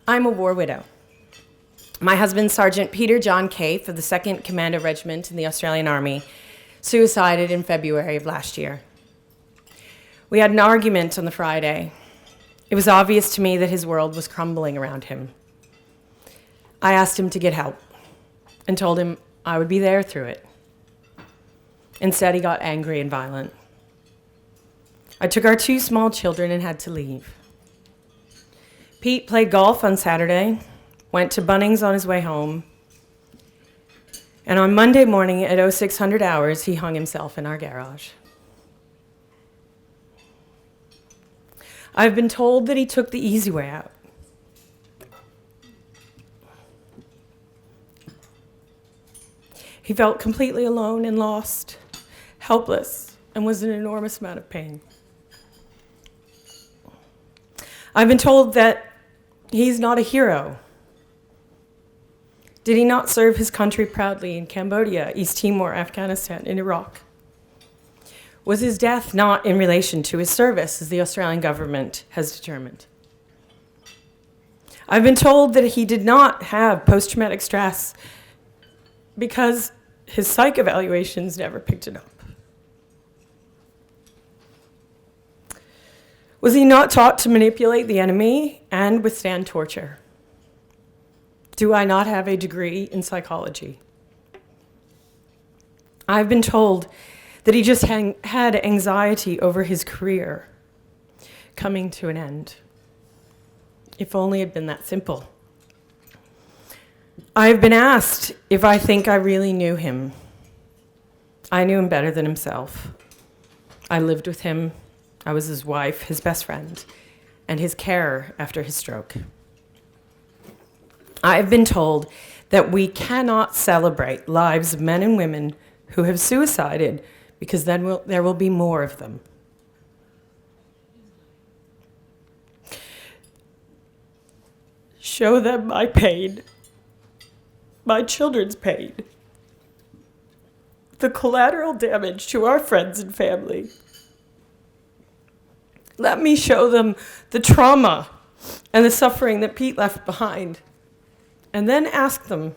I'm a war widow. My husband, Sergeant Peter John Caife of the 2nd Commando Regiment in the Australian Army, suicided in February of last year. We had an argument on the Friday. It was obvious to me that his world was crumbling around him. I asked him to get help and told him I would be there through it. Instead, he got angry and violent. I took our 2 small children and had to leave. Pete played golf on Saturday, went to Bunnings on his way home, and on Monday morning at 0600 hours, he hung himself in our garage. I've been told that he took the easy way out. He felt completely alone and lost, helpless, and was in an enormous amount of pain. I've been told that he's not a hero. Did he not serve his country proudly in Cambodia, East Timor, Afghanistan, and Iraq? Was his death not in relation to his service, as the Australian government has determined? I've been told that he did not have post-traumatic stress because his psych evaluations never picked it up. Was he not taught to manipulate the enemy and withstand torture? Do I not have a degree in psychology? I've been told that he just had anxiety over his career coming to an end. If only it had been that simple. I've been asked if I think I really knew him. I knew him better than himself. I lived with him. I was his wife, his best friend, and his carer after his stroke. I've been told that we cannot celebrate lives of men and women who have suicided because then there will be more of them. Show them my pain, my children's pain, the collateral damage to our friends and family. Let me show them the trauma and the suffering that Pete left behind, and then ask them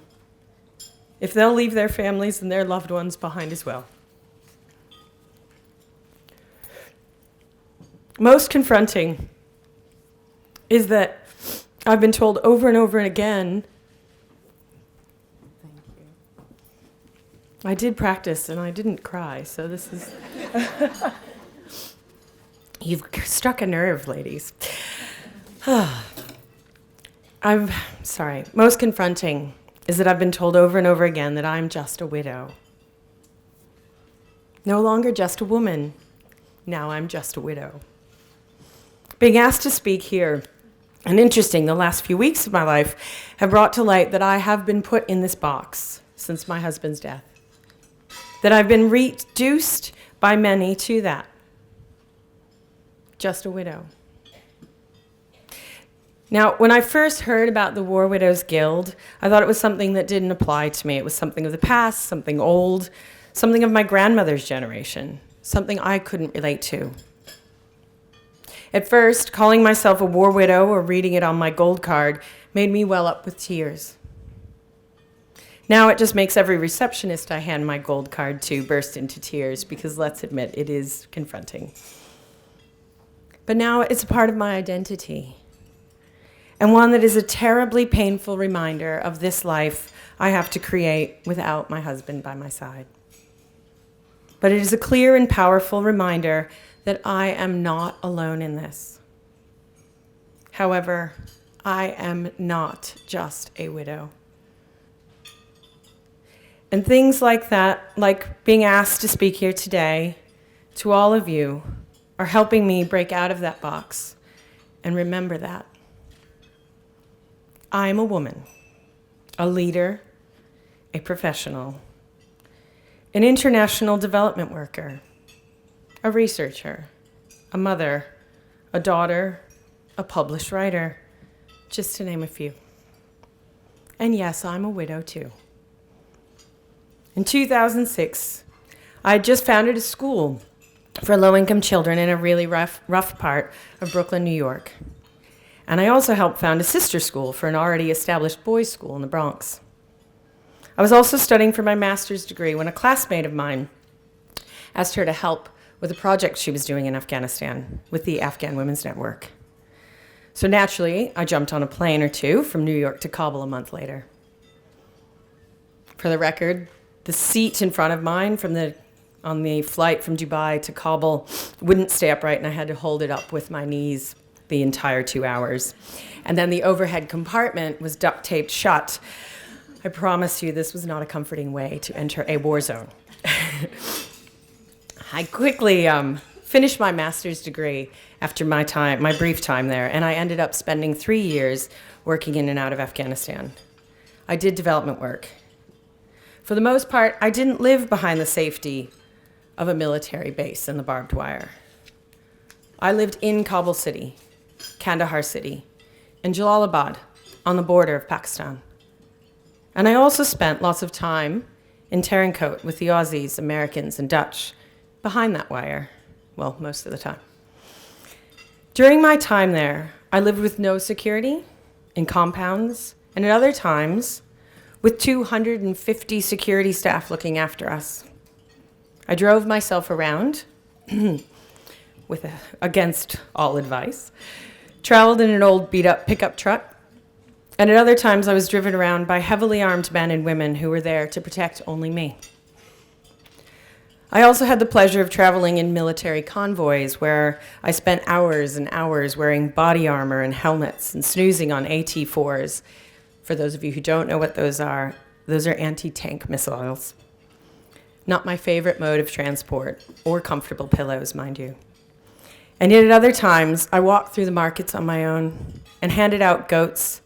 if they'll leave their families and their loved ones behind as well. Most confronting is that I've been told over and over and again, thank you. I did practice and I didn't cry, so this is... You've struck a nerve, ladies. Most confronting is that I've been told over and over again that I'm just a widow. No longer just a woman. Now I'm just a widow. Being asked to speak here, and interesting, the last few weeks of my life have brought to light that I have been put in this box since my husband's death. That I've been reduced by many to that. Just a widow. Now, when I first heard about the War Widows Guild, I thought it was something that didn't apply to me. It was something of the past, something old, something of my grandmother's generation, something I couldn't relate to. At first, calling myself a war widow or reading it on my gold card made me well up with tears. Now it just makes every receptionist I hand my gold card to burst into tears because, let's admit, it is confronting. But now it's a part of my identity, and one that is a terribly painful reminder of this life I have to create without my husband by my side. But it is a clear and powerful reminder that I am not alone in this. However, I am not just a widow. And things like that, like being asked to speak here today, to all of you, are helping me break out of that box and remember that. I am a woman, a leader, a professional, an international development worker, a researcher, a mother, a daughter, a published writer, just to name a few. And yes, I'm a widow too. In 2006, I had just founded a school for low-income children in a really rough part of Brooklyn, New York. And I also helped found a sister school for an already established boys' school in the Bronx. I was also studying for my master's degree when a classmate of mine asked her to help with a project she was doing in Afghanistan with the Afghan Women's Network. So naturally, I jumped on a plane or two from New York to Kabul a month later. For the record, the seat in front of mine on the flight from Dubai to Kabul wouldn't stay upright, and I had to hold it up with my knees the entire 2 hours. And then the overhead compartment was duct taped shut. I promise you this was not a comforting way to enter a war zone. I quickly finished my master's degree after my brief time there, and I ended up spending 3 years working in and out of Afghanistan. I did development work. For the most part, I didn't live behind the safety of a military base and the barbed wire. I lived in Kabul City, Kandahar City, and Jalalabad on the border of Pakistan. And I also spent lots of time in Terncoat with the Aussies, Americans, and Dutch behind that wire, well, most of the time. During my time there, I lived with no security, in compounds, and at other times with 250 security staff looking after us. I drove myself around against all advice, traveled in an old beat-up pickup truck, and at other times I was driven around by heavily armed men and women who were there to protect only me. I also had the pleasure of traveling in military convoys where I spent hours and hours wearing body armor and helmets and snoozing on AT-4s. For those of you who don't know what those are anti-tank missiles. Not my favorite mode of transport, or comfortable pillows, mind you. And yet at other times, I walked through the markets on my own and handed out goats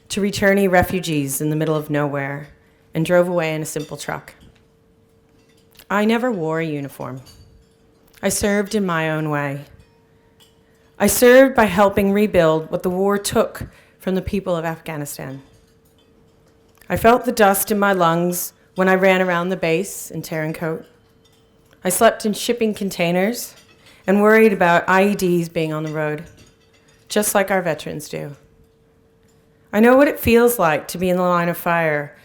to returnee refugees in the middle of nowhere and drove away in a simple truck. I never wore a uniform. I served in my own way. I served by helping rebuild what the war took from the people of Afghanistan. I felt the dust in my lungs when I ran around the base in Terncoat. I slept in shipping containers and worried about IEDs being on the road, just like our veterans do. I know what it feels like to be in the line of fire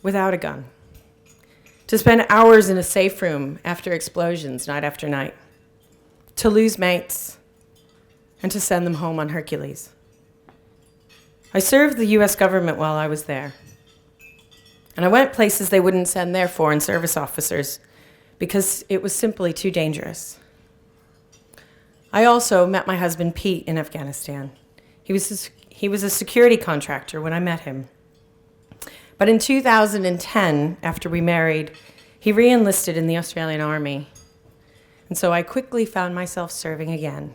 without a gun, to spend hours in a safe room after explosions night after night, to lose mates, and to send them home on Hercules. I served the US government while I was there. And I went places they wouldn't send their foreign service officers because it was simply too dangerous. I also met my husband Pete in Afghanistan. He was a security contractor when I met him. But in 2010, after we married, he re-enlisted in the Australian Army. And so I quickly found myself serving again,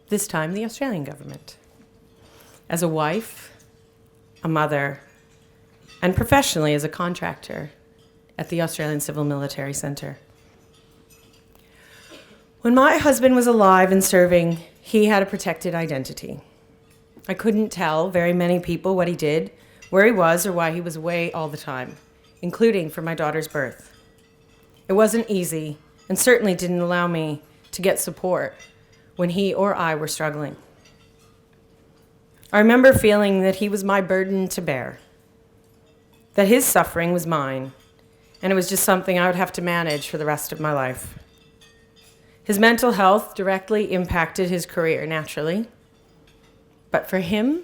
this time the Australian government, as a wife, a mother, and professionally as a contractor at the Australian Civil Military Centre. When my husband was alive and serving, he had a protected identity. I couldn't tell very many people what he did, where he was, or why he was away all the time, including for my daughter's birth. It wasn't easy, and certainly didn't allow me to get support when he or I were struggling. I remember feeling that he was my burden to bear, that his suffering was mine, and it was just something I would have to manage for the rest of my life. His mental health directly impacted his career, naturally, but for him,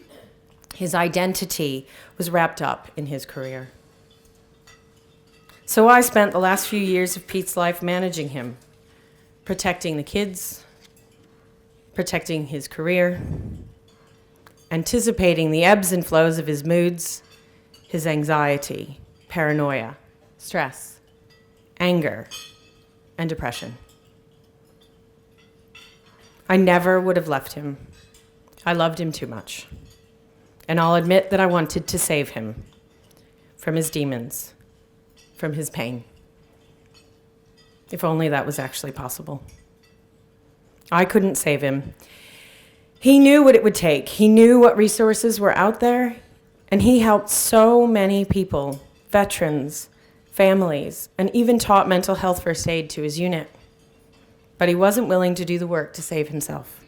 his identity was wrapped up in his career. So I spent the last few years of Pete's life managing him, protecting the kids, protecting his career, anticipating the ebbs and flows of his moods, his anxiety, paranoia, stress, anger, and depression. I never would have left him. I loved him too much. And I'll admit that I wanted to save him from his demons, from his pain. If only that was actually possible. I couldn't save him. He knew what it would take. He knew what resources were out there, and he helped so many people, veterans, families, and even taught mental health first aid to his unit. But he wasn't willing to do the work to save himself.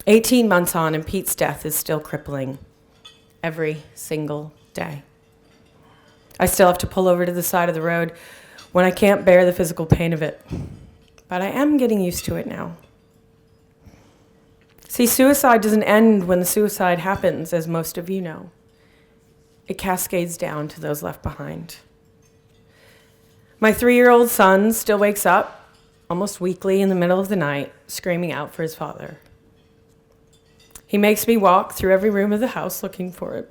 18 months on, and Pete's death is still crippling every single day. I still have to pull over to the side of the road when I can't bear the physical pain of it. But I am getting used to it now. See, suicide doesn't end when the suicide happens, as most of you know. It cascades down to those left behind. My 3-year-old son still wakes up almost weekly in the middle of the night, screaming out for his father. He makes me walk through every room of the house looking for it.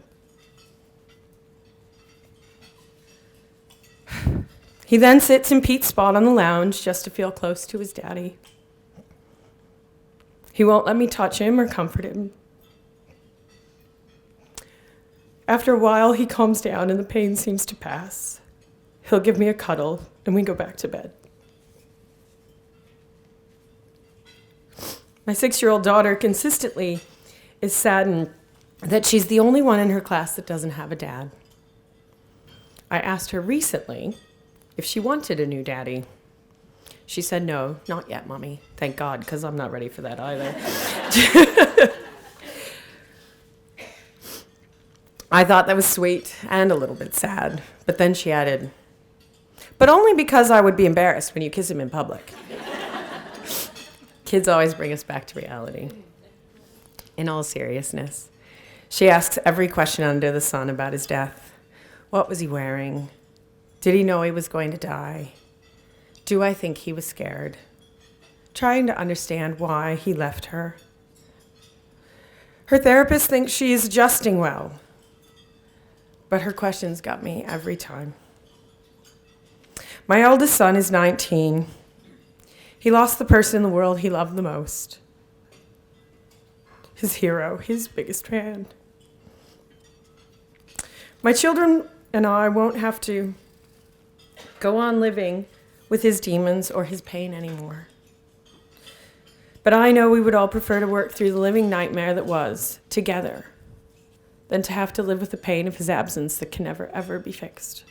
He then sits in Pete's spot on the lounge just to feel close to his daddy. He won't let me touch him or comfort him. After a while, he calms down and the pain seems to pass. He'll give me a cuddle and we go back to bed. My 6-year-old daughter consistently is saddened that she's the only one in her class that doesn't have a dad. I asked her recently if she wanted a new daddy. She said, "No, not yet, Mommy." Thank God, because I'm not ready for that either. I thought that was sweet and a little bit sad. But then she added, "But only because I would be embarrassed when you kiss him in public." Kids always bring us back to reality. In all seriousness, she asks every question under the sun about his death. What was he wearing? Did he know he was going to die? Do I think he was scared? Trying to understand why he left her. Her therapist thinks she is adjusting well, but her questions got me every time. My eldest son is 19. He lost the person in the world he loved the most. His hero, his biggest fan. My children and I won't have to go on living with his demons or his pain anymore. But I know we would all prefer to work through the living nightmare that was, together, than to have to live with the pain of his absence that can never, ever be fixed.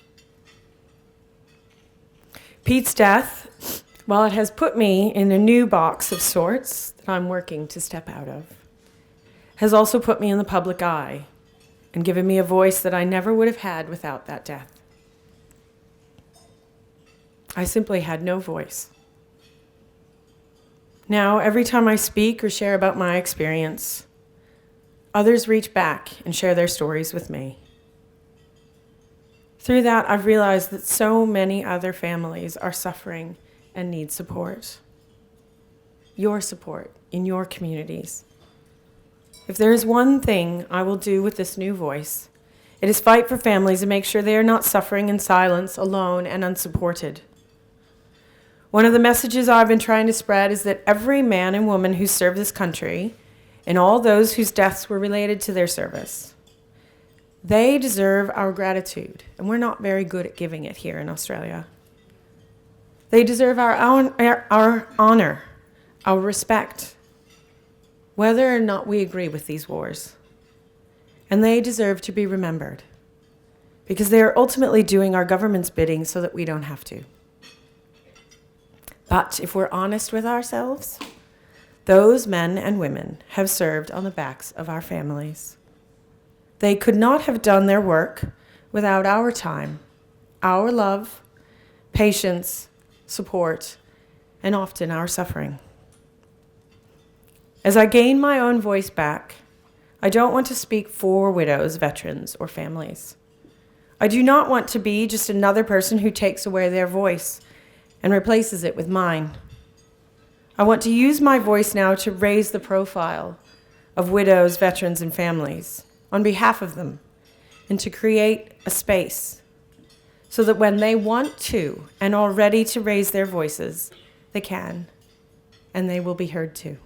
Pete's death, while it has put me in a new box of sorts that I'm working to step out of, has also put me in the public eye and given me a voice that I never would have had without that death. I simply had no voice. Now, every time I speak or share about my experience, others reach back and share their stories with me. Through that, I've realized that so many other families are suffering and need support. Your support in your communities. If there is one thing I will do with this new voice, it is fight for families and make sure they are not suffering in silence, alone, and unsupported. One of the messages I've been trying to spread is that every man and woman who served this country, and all those whose deaths were related to their service, they deserve our gratitude, and we're not very good at giving it here in Australia. They deserve our honor, our respect, whether or not we agree with these wars. And they deserve to be remembered, because they are ultimately doing our government's bidding so that we don't have to. But if we're honest with ourselves, those men and women have served on the backs of our families. They could not have done their work without our time, our love, patience, support, and often our suffering. As I gain my own voice back, I don't want to speak for widows, veterans, or families. I do not want to be just another person who takes away their voice and replaces it with mine. I want to use my voice now to raise the profile of widows, veterans, and families on behalf of them, and to create a space so that when they want to and are ready to raise their voices, they can, and they will be heard too.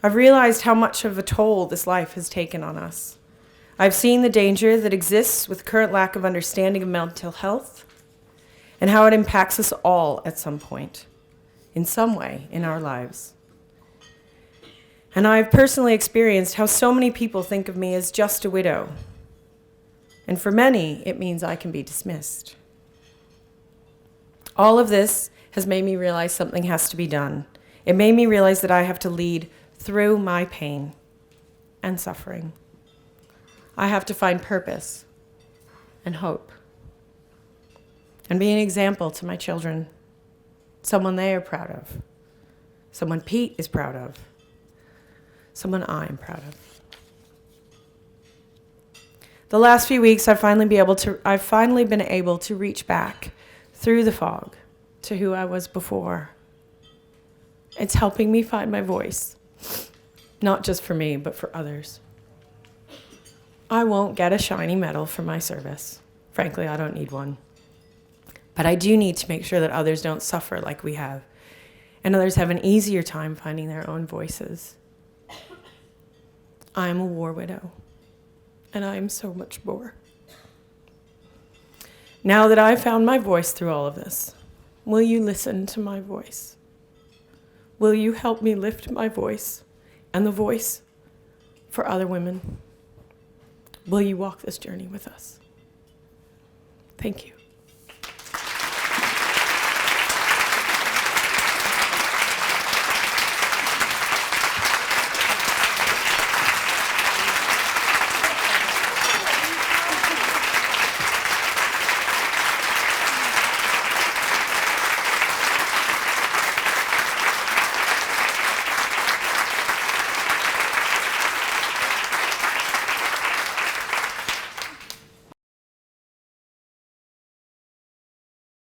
I've realized how much of a toll this life has taken on us. I've seen the danger that exists with current lack of understanding of mental health and how it impacts us all at some point, in some way in our lives. And I've personally experienced how so many people think of me as just a widow. And for many, it means I can be dismissed. All of this has made me realize something has to be done. It made me realize that I have to lead through my pain and suffering. I have to find purpose and hope and be an example to my children, someone they are proud of, someone Pete is proud of, someone I am proud of. The last few weeks, I've finally been able to reach back through the fog to who I was before. It's helping me find my voice, not just for me, but for others. I won't get a shiny medal for my service. Frankly, I don't need one. But I do need to make sure that others don't suffer like we have, and others have an easier time finding their own voices. I am a war widow, and I am so much more. Now that I've found my voice through all of this, will you listen to my voice? Will you help me lift my voice and the voice for other women? Will you walk this journey with us? Thank you.